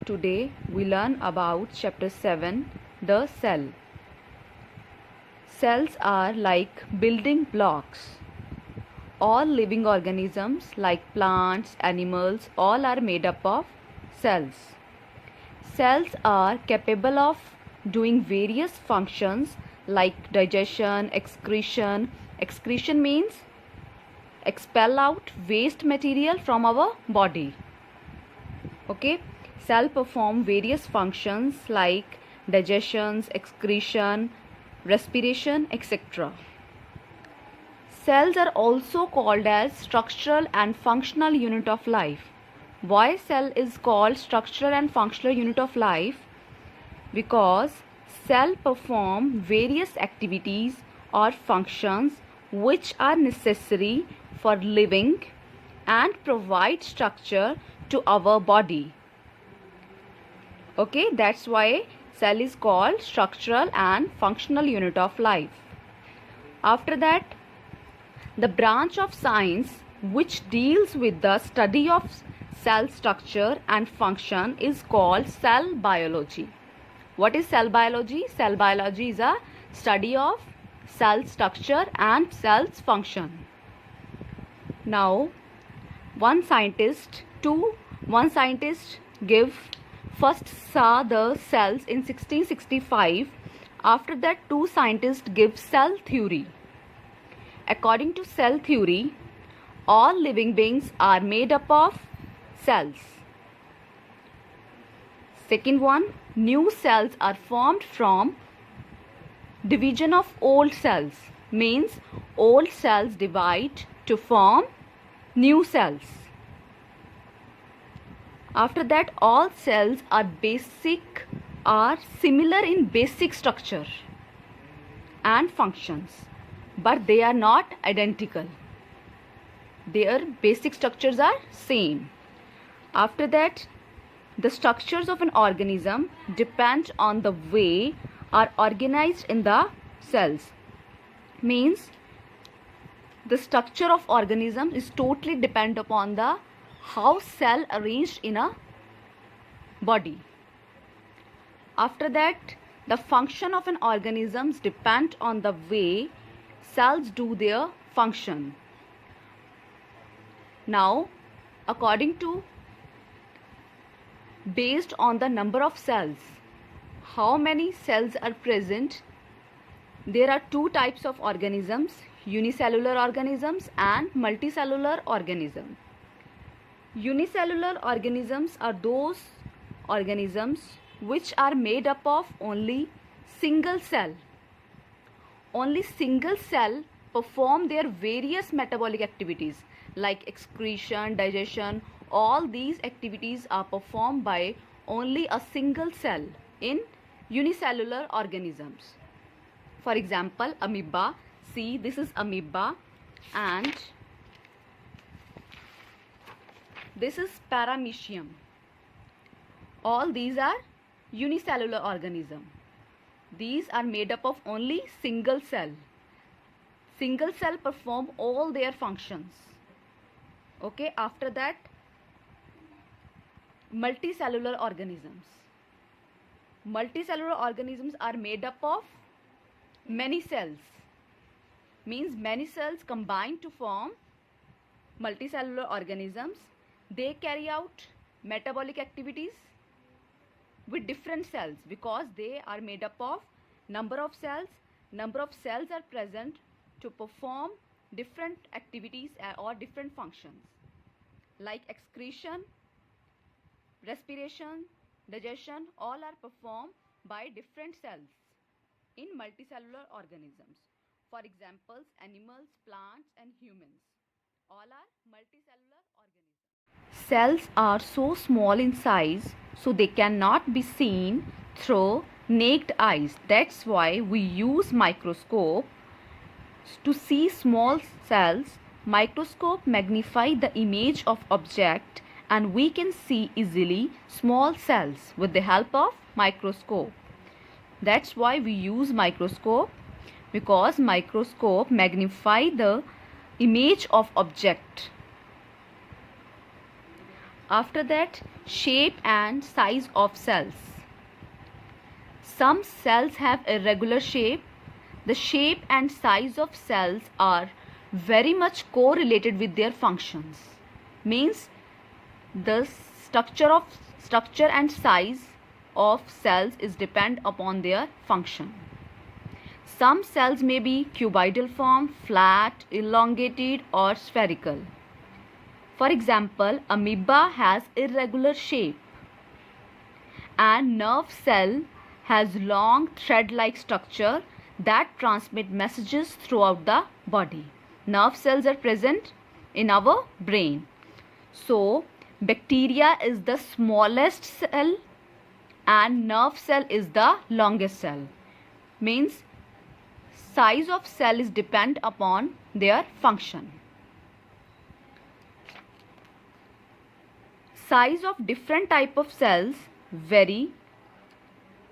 today we learn about chapter 7, the cell. Cells are like building blocks. All living organisms like plants, animals, all are made up of cells. Cells are capable of doing various functions like digestion, excretion. Excretion means expel out waste material from our body. Okay, cell perform various functions like digestion, excretion, respiration, etc. Cells are also called as structural and functional unit of life. Why cell is called structural and functional unit of life? Because cell perform various activities or functions which are necessary for living and provide structure to our body. Okay, that's why cell is called structural and functional unit of life. After that, the branch of science which deals with the study of cell structure and function is called cell biology. What is cell biology? Cell biology is a study of cell structure and cell's function. Now, one scientist first saw the cells in 1665. After that, two scientists give cell theory. According to cell theory, all living beings are made up of cells. Second one, new cells are formed from division of old cells. Means old cells divide to form new cells. After that, all cells are similar in basic structure and functions, but they are not identical. Their basic structures are same. After that, the structures of an organism depend on the way are organized in the cells. Means the structure of organism is totally depend upon the how cell arranged in a body. After that, the function of an organism depend on the way cells do their function. Now, based on the number of cells, how many cells are present? There are two types of organisms, unicellular organisms and multicellular organisms. Unicellular organisms are those organisms which are made up of only single cell. Only single cell perform their various metabolic activities like excretion, digestion. All these activities are performed by only a single cell in unicellular organisms. For example, amoeba. See, this is amoeba and this is paramecium. All these are unicellular organisms. These are made up of only single cell. Single cell perform all their functions. Okay, after that, multicellular organisms. Multicellular organisms are made up of many cells. Means many cells combine to form multicellular organisms. They carry out metabolic activities with different cells because they are made up of number of cells. Number of cells are present to perform different activities or different functions like excretion, respiration, digestion. All are performed by different cells in multicellular organisms. For examples, animals, plants and humans. All are multicellular organisms. Cells are so small in size so they cannot be seen through naked eyes. That's why we use microscope to see small cells. Microscope magnify the image of object and we can see easily small cells with the help of microscope. That's why we use microscope, because microscope magnify the image of object. After that, shape and size of cells. Some cells have irregular shape. The shape and size of cells are very much correlated with their functions. Means the structure and size of cells is depend upon their function. Some cells may be cuboidal form, flat, elongated or spherical. For example, amoeba has irregular shape, and nerve cell has long thread-like structure that transmit messages throughout the body. Nerve cells are present in our brain. So, bacteria is the smallest cell and nerve cell is the longest cell. Means size of cell is depend upon their function. Size of different type of cells vary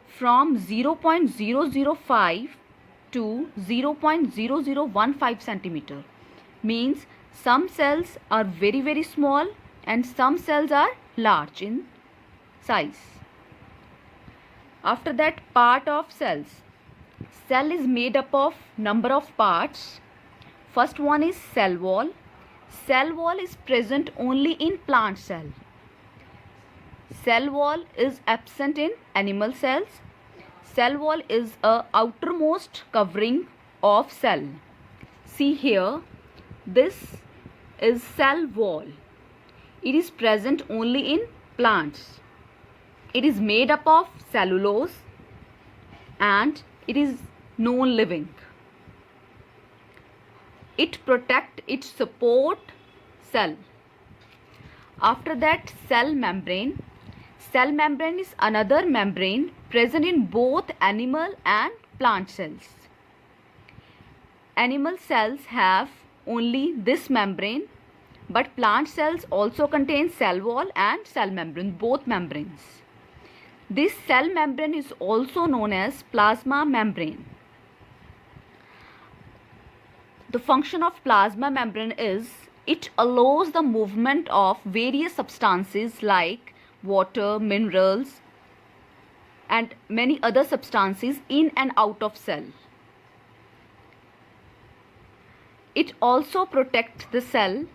from 0.005 to 0.0015 centimeter. Means some cells are very small and some cells are large in size. After that, part of cells. Cell is made up of number of parts. First one is cell wall. Cell wall is present only in plant cell. Cell wall is absent in animal cells. Cell wall is a outermost covering of cell. See here, this is cell wall. It is present only in plants. It is made up of cellulose and it is non-living. It protect, it support cell. After that, cell membrane. Cell membrane is another membrane present in both animal and plant cells. Animal cells have only this membrane, but plant cells also contain cell wall and cell membrane, both membranes. This cell membrane is also known as plasma membrane. The function of plasma membrane is it allows the movement of various substances like water, minerals and many other substances in and out of cell. It also protects the cell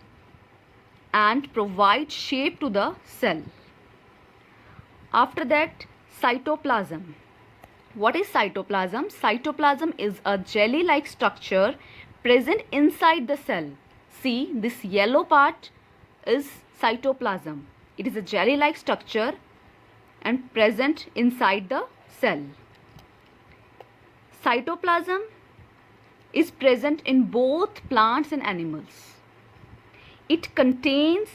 and provides shape to the cell. After that, cytoplasm. What is cytoplasm? Cytoplasm is a jelly-like structure present inside the cell. See, this yellow part is cytoplasm. It is a jelly-like structure and present inside the cell. Cytoplasm is present in both plants and animals. It contains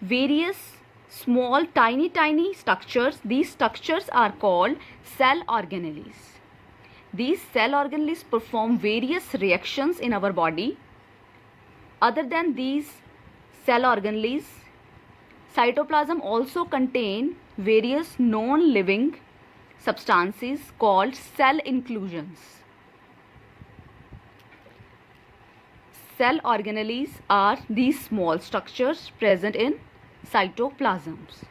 various small tiny structures. These structures are called cell organelles. These cell organelles perform various reactions in our body. Other than these cell organelles, cytoplasm also contain various non-living substances called cell inclusions. Cell organelles are these small structures present in cytoplasms.